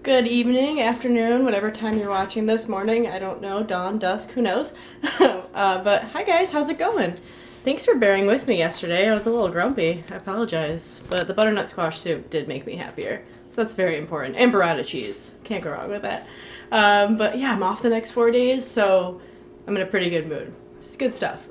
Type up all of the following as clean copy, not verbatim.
Good evening, afternoon, whatever time you're watching this, morning, I don't know, dawn, dusk, who knows. But hi guys, how's it going? Thanks for bearing with me yesterday. I was a little grumpy. I apologize. But the butternut squash soup did make me happier. So that's very important. And burrata cheese. Can't go wrong with that. But yeah, I'm off the next 4 days, so I'm in a pretty good mood. It's good stuff.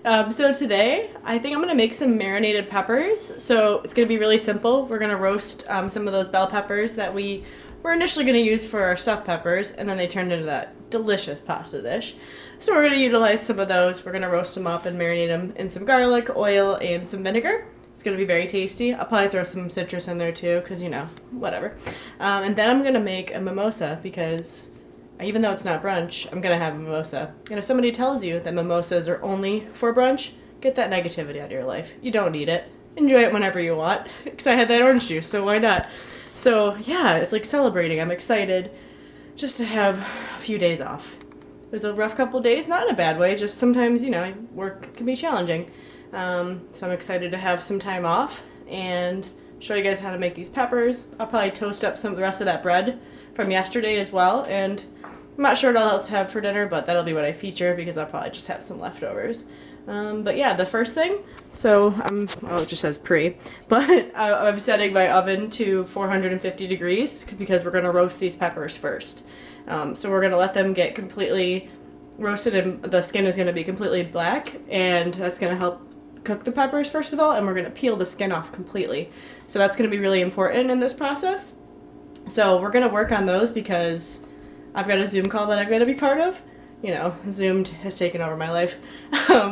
So today, I think I'm going to make some marinated peppers. So it's going to be really simple. We're going to roast some of those bell peppers that we were initially going to use for our stuffed peppers, and then they turned into that delicious pasta dish. So we're going to utilize some of those. We're going to roast them up and marinate them in some garlic, oil, and some vinegar. It's going to be very tasty. I'll probably throw some citrus in there too, because, you know, whatever. And then I'm going to make a mimosa because even though it's not brunch, I'm going to have a mimosa. And if somebody tells you that mimosas are only for brunch, get that negativity out of your life. You don't need it. Enjoy it whenever you want. Because I had that orange juice, so why not? So yeah, it's like celebrating. I'm excited just to have a few days off. It was a rough couple of days, not in a bad way, just sometimes, you know, work can be challenging. So I'm excited to have some time off and show you guys how to make these peppers. I'll probably toast up some of the rest of that bread from yesterday as well, and I'm not sure what else to have for dinner, but that'll be what I feature because I'll probably just have some leftovers. But yeah, the first thing, so it just says pre, but I'm setting my oven to 450 degrees because we're going to roast these peppers first. So we're going to let them get completely roasted and the skin is going to be completely black, and that's going to help cook the peppers first of all, and we're going to peel the skin off completely. So that's going to be really important in this process. So we're going to work on those because I've got a Zoom call that I've got to be part of. You know, Zoom has taken over my life.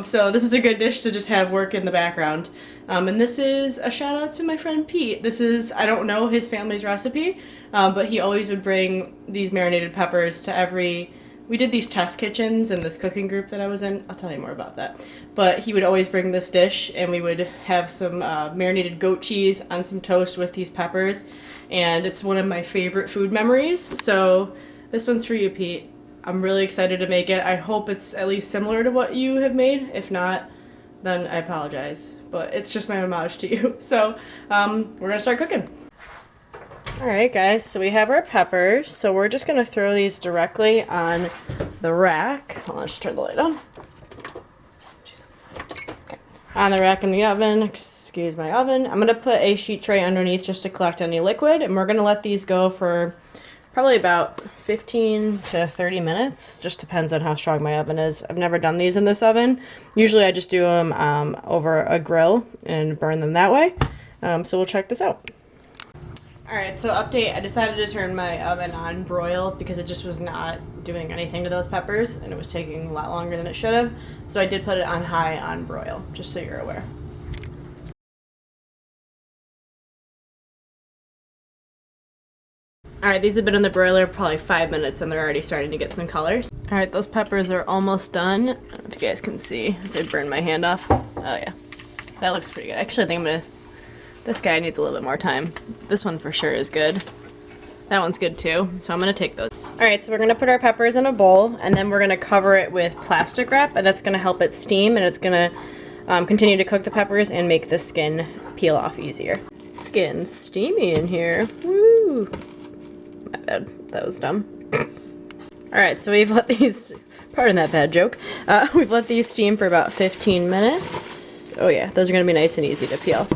So this is a good dish to just have work in the background. And this is a shout out to my friend Pete. This is, I don't know his family's recipe, but he always would bring these marinated peppers to we did these test kitchens in this cooking group that I was in. I'll tell you more about that. But he would always bring this dish, and we would have some marinated goat cheese on some toast with these peppers. And it's one of my favorite food memories. So this one's for you, Pete. I'm really excited to make it. I hope it's at least similar to what you have made. If not, then I apologize. But it's just my homage to you. So we're going to start cooking. Alright guys, so we have our peppers. So we're just going to throw these directly on the rack. Hold on, let's turn the light on. Jesus. Okay. On the rack in the oven. Excuse my oven. I'm going to put a sheet tray underneath just to collect any liquid. And we're going to let these go for probably about 15 to 30 minutes. Just depends on how strong my oven is. I've never done these in this oven. Usually I just do them over a grill and burn them that way. So we'll check this out. Alright, so update. I decided to turn my oven on broil because it just was not doing anything to those peppers and it was taking a lot longer than it should have. So I did put it on high on broil, just so you're aware. Alright, these have been in the broiler for probably 5 minutes and they're already starting to get some colors. Alright, those peppers are almost done. I don't know if you guys can see as I burn my hand off. Oh yeah, that looks pretty good. Actually, I think this guy needs a little bit more time. This one for sure is good. That one's good too, so I'm gonna take those. Alright, so we're gonna put our peppers in a bowl and then we're gonna cover it with plastic wrap, and that's gonna help it steam, and it's gonna continue to cook the peppers and make the skin peel off easier. It's getting steamy in here. Woo! My bad, that was dumb. Alright, so we've let these, pardon that bad joke, we've let these steam for about 15 minutes. Oh yeah, those are gonna be nice and easy to peel.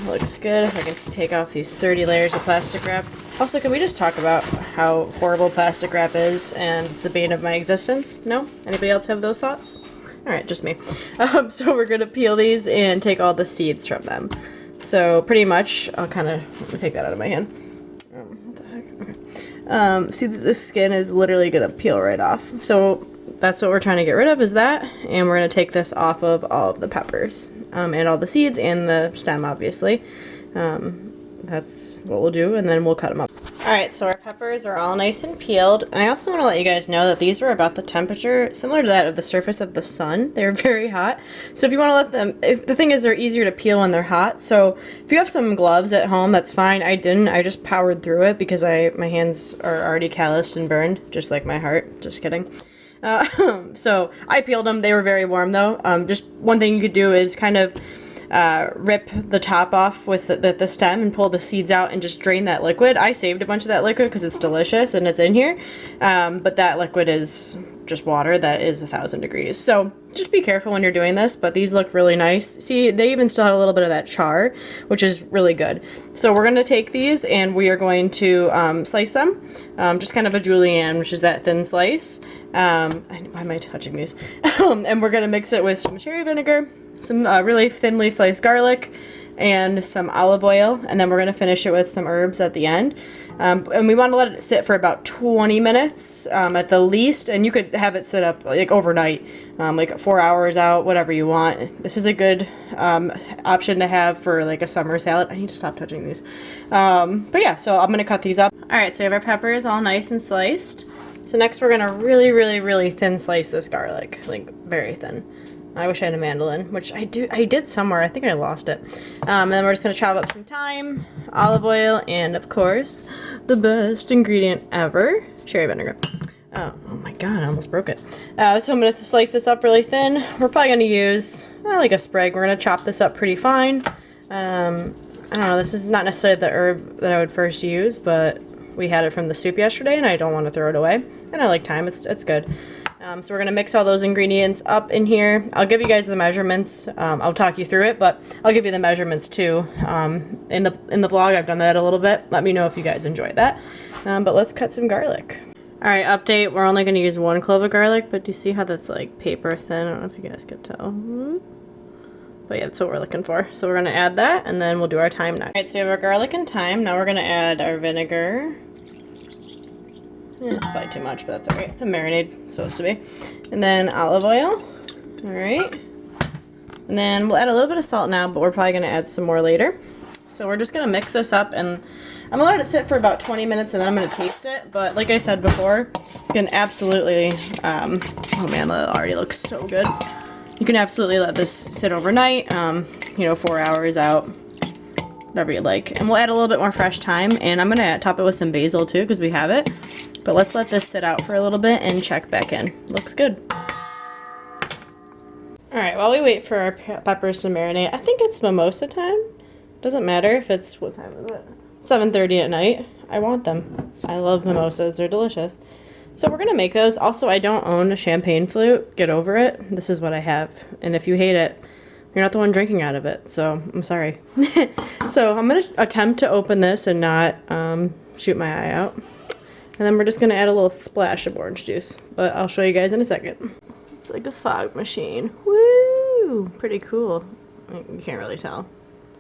Looks good. If I can take off these 30 layers of plastic wrap. Also, can we just talk about how horrible plastic wrap is and it's the bane of my existence? No? Anybody else have those thoughts? Alright, just me. So we're going to peel these and take all the seeds from them. So pretty much, let me take that out of my hand. What the heck? Okay. See, the skin is literally going to peel right off. So that's what we're trying to get rid of, is that, and we're going to take this off of all of the peppers, and all the seeds and the stem, obviously. That's what we'll do, and then we'll cut them up. Alright, so our peppers are all nice and peeled, and I also want to let you guys know that these were about the temperature similar to that of the surface of the sun. They're very hot, so if you want to let them, the thing is they're easier to peel when they're hot, so if you have some gloves at home, that's fine. I didn't. I just powered through it because my hands are already calloused and burned, just like my heart. Just kidding. So I peeled them. They were very warm though. Just one thing you could do is kind of rip the top off with the stem and pull the seeds out and just drain that liquid. I saved a bunch of that liquid because it's delicious and it's in here, but that liquid is just water that is 1,000 degrees. So just be careful when you're doing this, but these look really nice. See, they even still have a little bit of that char, which is really good. So we're going to take these and we are going to slice them, just kind of a julienne, which is that thin slice. Why am I touching these? And we're going to mix it with some cherry vinegar, some really thinly sliced garlic, and some olive oil, and then we're going to finish it with some herbs at the end. And we want to let it sit for about 20 minutes at the least, and you could have it sit up like overnight, like 4 hours out, whatever you want. This is a good option to have for like a summer salad. I need to stop touching these. But yeah, so I'm going to cut these up. All right, so we have our peppers all nice and sliced. So next we're going to really thin slice this garlic, like very thin. I wish I had a mandolin, which I did somewhere. I think I lost it. And then we're just going to chop up some thyme, olive oil, and of course, the best ingredient ever, cherry vinegar. Oh my god, I almost broke it. So I'm going to slice this up really thin. We're probably going to use like a sprig. We're going to chop this up pretty fine. I don't know, this is not necessarily the herb that I would first use, but we had it from the soup yesterday and I don't want to throw it away. And I like thyme, it's good. So we're going to mix all those ingredients up in here. I'll give you guys the measurements. I'll talk you through it, but I'll give you the measurements too. In the vlog, I've done that a little bit. Let me know if you guys enjoyed that. But let's cut some garlic. All right, update. We're only going to use 1 clove of garlic, but do you see how that's like paper thin? I don't know if you guys could tell. But yeah, that's what we're looking for. So we're going to add that, and then we'll do our thyme next. All right, so we have our garlic and thyme. Now we're going to add our vinegar. It's probably too much, but that's alright. It's a marinade, it's supposed to be. And then olive oil. Alright. And then we'll add a little bit of salt now, but we're probably going to add some more later. So we're just going to mix this up, and I'm going to let it sit for about 20 minutes, and then I'm going to taste it. But like I said before, you can absolutely, oh man, that already looks so good. You can absolutely let this sit overnight, 4 hours out. Whatever you like. And we'll add a little bit more fresh thyme, and I'm gonna top it with some basil too because we have it. But let's let this sit out for a little bit and check back in. Looks good. Alright, while we wait for our peppers to marinate, I think it's mimosa time. Doesn't matter if it's, what time is it? 7:30 at night. I want them. I love mimosas, they're delicious. So we're gonna make those. Also, I don't own a champagne flute. Get over it. This is what I have. And if you hate it, you're not the one drinking out of it, so I'm sorry. So I'm going to attempt to open this and not shoot my eye out. And then we're just going to add a little splash of orange juice. But I'll show you guys in a second. It's like a fog machine. Woo! Pretty cool. You can't really tell.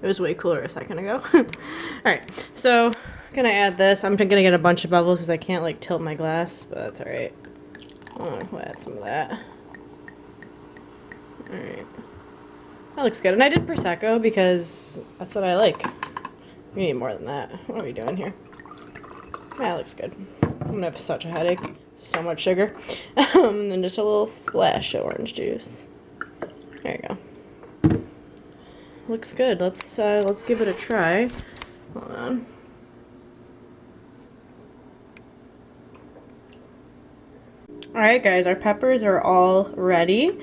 It was way cooler a second ago. Alright, so I'm going to add this. I'm going to get a bunch of bubbles because I can't like tilt my glass, but that's alright. We'll add some of that. Alright. That looks good. And I did Prosecco because that's what I like. We need more than that. What are we doing here? That looks good. I'm gonna have such a headache. So much sugar. And then just a little splash of orange juice. There you go. Looks good. Let's give it a try. Hold on. Alright guys, our peppers are all ready.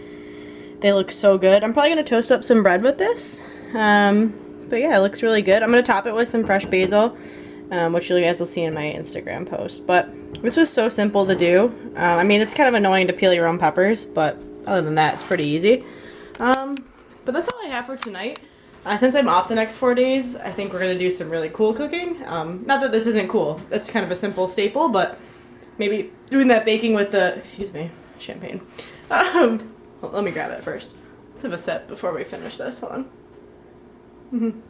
They look so good. I'm probably going to toast up some bread with this. But yeah, it looks really good. I'm going to top it with some fresh basil, which you guys will see in my Instagram post. But this was so simple to do. I mean, it's kind of annoying to peel your own peppers, but other than that, it's pretty easy. But that's all I have for tonight. Since I'm off the next 4 days, I think we're going to do some really cool cooking. Not that this isn't cool. That's kind of a simple staple, but maybe doing that baking with the, excuse me, champagne. Well, let me grab it first. Let's have a sip before we finish this. Hold on.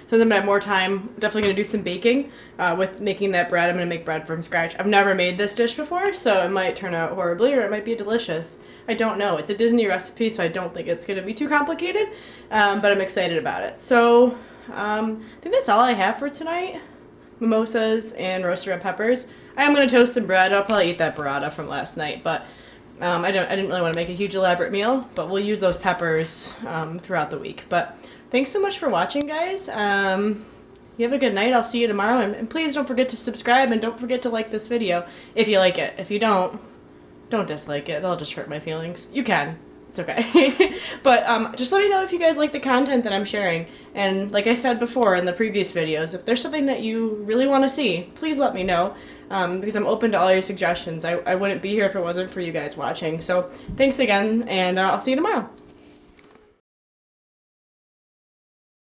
So then I have more time. Definitely going to do some baking with making that bread. I'm going to make bread from scratch. I've never made this dish before, so it might turn out horribly or it might be delicious. I don't know. It's a Disney recipe, so I don't think it's going to be too complicated, but I'm excited about it. So I think that's all I have for tonight. Mimosas and roasted red peppers. I am going to toast some bread. I'll probably eat that burrata from last night, but I didn't really want to make a huge elaborate meal, but we'll use those peppers throughout the week. But thanks so much for watching, guys. You have a good night. I'll see you tomorrow. And please don't forget to subscribe and don't forget to like this video if you like it. If you don't dislike it. That'll just hurt my feelings. You can. It's okay. But just let me know if you guys like the content that I'm sharing. And like I said before in the previous videos, if there's something that you really want to see, please let me know. Because I'm open to all your suggestions. I wouldn't be here if it wasn't for you guys watching. So thanks again, and I'll see you tomorrow.